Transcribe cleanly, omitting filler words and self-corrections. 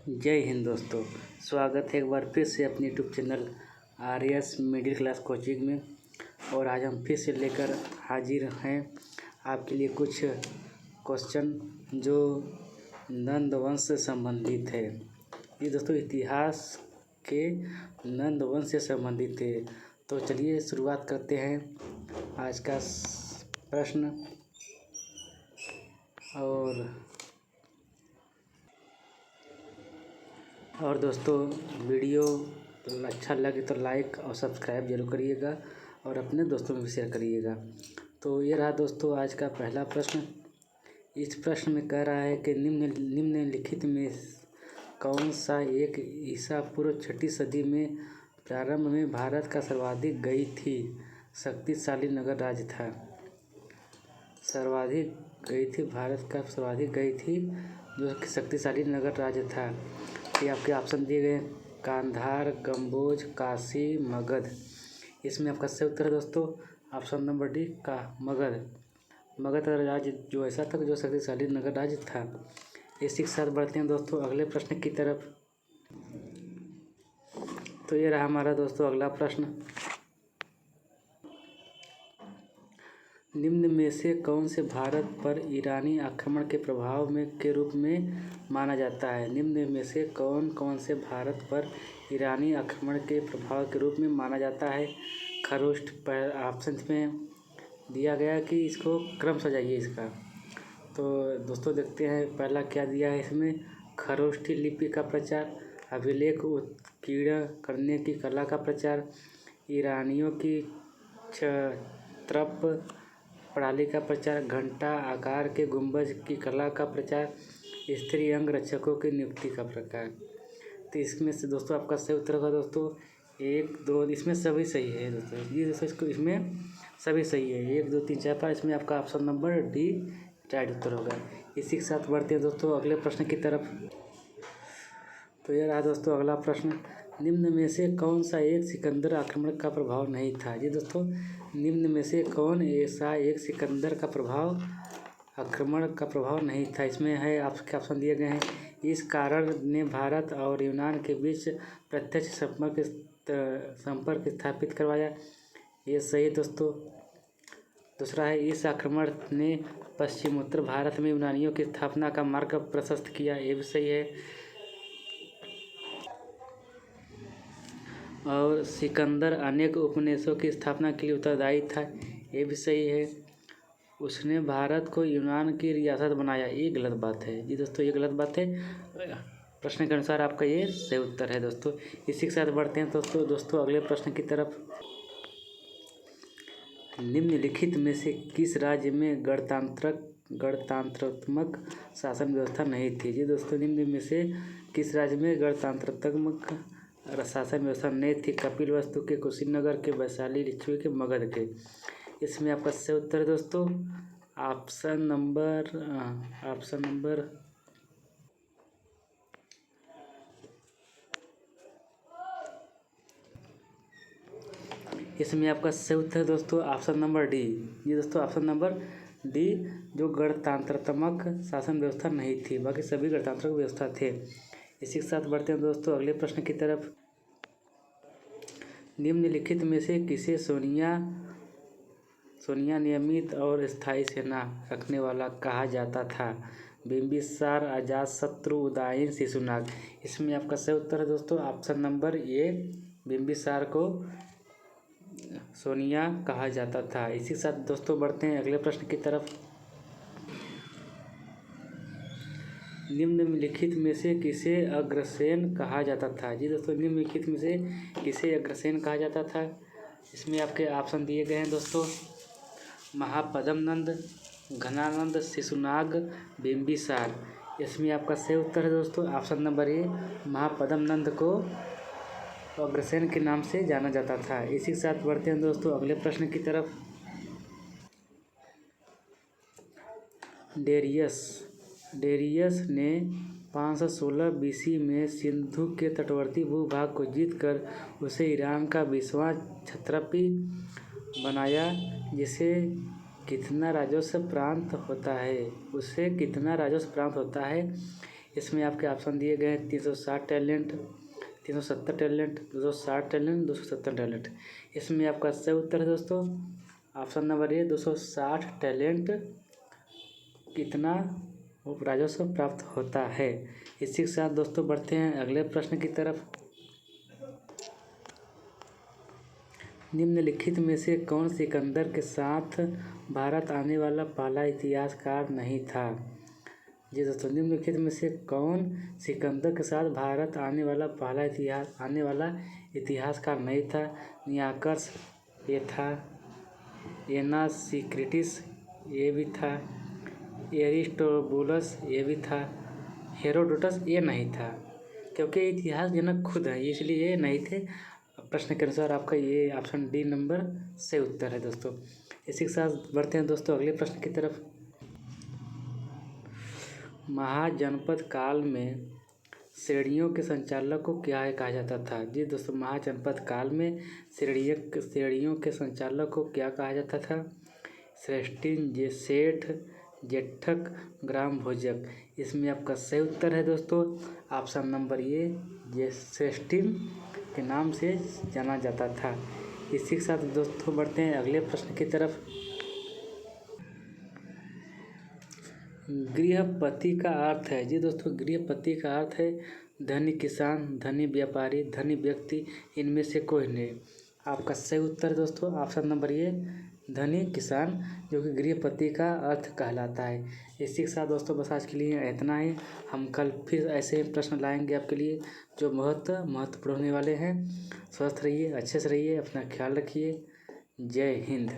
जय हिंद दोस्तों। स्वागत है एक बार फिर से अपने YouTube channel RS. Middle class coaching में। और आज हम फिर से लेकर हाजिर हैं आपके लिए कुछ क्वेश्चन जो नंद वंश से संबंधित है। ये दोस्तों इतिहास के नंद वंश से संबंधित है। तो चलिए शुरुआत करते हैं आज का प्रश्न। और दोस्तों वीडियो अच्छा लगे तो लाइक और सब्सक्राइब जरूर करिएगा और अपने दोस्तों में भी शेयर करिएगा। तो ये रहा दोस्तों आज का पहला प्रश्न। इस प्रश्न में कह रहा है कि निम्नलिखित में कौन सा एक ईसा पूर्व 6ठी सदी में प्रारंभ में भारत का सर्वाधिक गई थी शक्तिशाली नगर राज्य था। भारत का सर्वाधिक गई थी जो शक्तिशाली नगर राज्य था। ये आपके ऑप्शन दिए गए गांधार, कम्बोज, काशी, मगध। इसमें आपका सही उत्तर है दोस्तों ऑप्शन नंबर डी का मगध। मगध राज्य जो ऐसा था जो शक्तिशाली नगर राज्य था। इसी के साथ बढ़ते हैं दोस्तों अगले प्रश्न की तरफ। तो ये रहा हमारा दोस्तों अगला प्रश्न। निम्न में से कौन से भारत पर ईरानी आक्रमण के प्रभाव के रूप में माना जाता है। निम्न में से कौन से भारत पर ईरानी आक्रमण के प्रभाव के रूप में माना जाता है। खरोष्ठ पर ऑप्शन में दिया गया कि इसको क्रम सजाइए इसका। तो दोस्तों देखते हैं पहला क्या दिया है इसमें। खरोष्ठी लिपि का प्रचार, अभिलेख उत्कीर्ण करने की कला का प्रचार, ईरानियों की क्षत्रप प्रणाली का प्रचार, घंटा आकार के गुंबज की कला का प्रचार, स्त्री अंग रक्षकों की नियुक्ति का प्रकार। तो इसमें से दोस्तों आपका सही उत्तर होगा दोस्तों 1, 2 इसमें सभी सही है दोस्तों। ये दोस्तों इसको इसमें सभी सही है 1, 2, 3, 4, 5 इसमें आपका ऑप्शन नंबर डी राइट उत्तर होगा। इसी के साथ बढ़ते हैं दोस्तों अगले प्रश्न की तरफ। तो यह रहा दोस्तों अगला प्रश्न। निम्न में से कौन सा एक सिकंदर आक्रमण का प्रभाव नहीं था। जी दोस्तों निम्न में से कौन ऐसा एक सिकंदर का आक्रमण का प्रभाव नहीं था। इसमें है आपके ऑप्शन दिए गए हैं। इस कारण ने भारत और यूनान के बीच प्रत्यक्ष संपर्क स्थापित करवाया। ये सही है दोस्तों। दूसरा है इस आक्रमण ने पश्चिमोत्तर भारत में यूनानियों की स्थापना का मार्ग प्रशस्त किया। ये भी सही है। और सिकंदर अनेक उपनिवेशों की स्थापना के लिए उत्तरदायी था। ये भी सही है। उसने भारत को यूनान की रियासत बनाया। ये गलत बात है जी दोस्तों, ये गलत बात है। प्रश्न के अनुसार आपका ये सही उत्तर है दोस्तों। इसी के साथ बढ़ते हैं दोस्तों अगले प्रश्न की तरफ। निम्नलिखित में से किस राज्य में गणतंत्रात्मक शासन व्यवस्था नहीं थी। जी दोस्तों निम्न में से किस राज्य में गणतंत्रात्मक शासन व्यवस्था नहीं थी। कपिलवस्तु के, कुशीनगर के, वैशाली, लिच्छवी के, मगध के। इसमें आपका सही उत्तर है दोस्तों ऑप्शन नंबर इसमें आपका सही उत्तर है दोस्तों ऑप्शन नंबर डी। ये दोस्तों ऑप्शन नंबर डी जो गणतंत्रात्मक शासन व्यवस्था नहीं थी, बाकी सभी गणतांत्रिक व्यवस्था थे। इसी के साथ बढ़ते हैं दोस्तों अगले प्रश्न की तरफ। निम्नलिखित में से किसे सोनिया नियमित और स्थायी सेना रखने वाला कहा जाता था। बिंबिसार, अजातशत्रु, उदयन, शिशुनाग। इसमें आपका सही उत्तर है दोस्तों ऑप्शन नंबर ए बिंबिसार को सोनिया कहा जाता था। इसी के साथ दोस्तों बढ़ते हैं अगले प्रश्न की तरफ। निम्नलिखित में से किसे अग्रसेन कहा जाता था। जी दोस्तों निम्नलिखित में से किसे अग्रसेन कहा जाता था। इसमें आपके ऑप्शन दिए गए हैं दोस्तों महापद्म नंद, घनानंद, शिशुनाग, बिंबिसार। इसमें आपका सही उत्तर है दोस्तों ऑप्शन नंबर ए महापद्म नंद को अग्रसेन के नाम से जाना जाता था। इसी के साथ बढ़ते हैं दोस्तों अगले प्रश्न की तरफ। डेरियस ने 516 बीसी में सिंधु के तटवर्ती भूभाग को जीतकर उसे ईरान का 20वां क्षत्रपी बनाया। जिसे कितना राजस्व प्राप्त होता है। इसमें आपके ऑप्शन दिए गए हैं 360 टैलेंट, 370 टैलेंट, 260 टैलेंट, 270 टैलेंट। इसमें आपका सही उत्तर है दोस्तों ऑप्शन नंबर ए 260 टैलेंट कितना राजस्व प्राप्त होता है। इसी के साथ दोस्तों बढ़ते हैं अगले प्रश्न की तरफ। निम्नलिखित में से कौन सिकंदर के साथ भारत आने वाला पहला इतिहासकार नहीं था। जी दोस्तों, निम्नलिखित में से कौन सिकंदर के साथ भारत आने वाला इतिहासकार नहीं था। नियाकर्स ये था, एनासीक्रिटिस ये भी था, एरिस्टोबुलस ये भी था, हेरोडोटस ये नहीं था। क्योंकि इतिहास जनक खुद है इसलिए ये नहीं थे। प्रश्न के अनुसार आपका ये ऑप्शन डी नंबर सही उत्तर है दोस्तों। इसी के साथ बढ़ते हैं दोस्तों अगले प्रश्न की तरफ। महाजनपद काल में श्रेणियों के संचालक को क्या कहा जाता था। जी दोस्तों, महाजनपद काल में श्रेणियों के संचालक को क्या कहा जाता था। श्रेष्ठिन, सेठ, जेठक, ग्राम भोजक। इसमें आपका सही उत्तर है दोस्तों ऑप्शन नंबर ये श्रेष्ठिन के नाम से जाना जाता था। इसी के साथ दोस्तों बढ़ते हैं अगले प्रश्न की तरफ। गृहपति का अर्थ है। जी दोस्तों, गृहपति का अर्थ है धनी किसान, धनी व्यापारी, धनी व्यक्ति, इनमें से कोई नहीं। आपका सही उत्तर दोस्तों ऑप्शन नंबर ये धनी किसान, जो कि गृहपति का अर्थ कहलाता है। इसी के साथ दोस्तों बस आज के लिए इतना ही। हम कल फिर ऐसे प्रश्न लाएंगे आपके लिए जो बहुत महत्वपूर्ण होने वाले हैं। स्वस्थ रहिए, अच्छे से रहिए, अपना ख्याल रखिए। जय हिंद।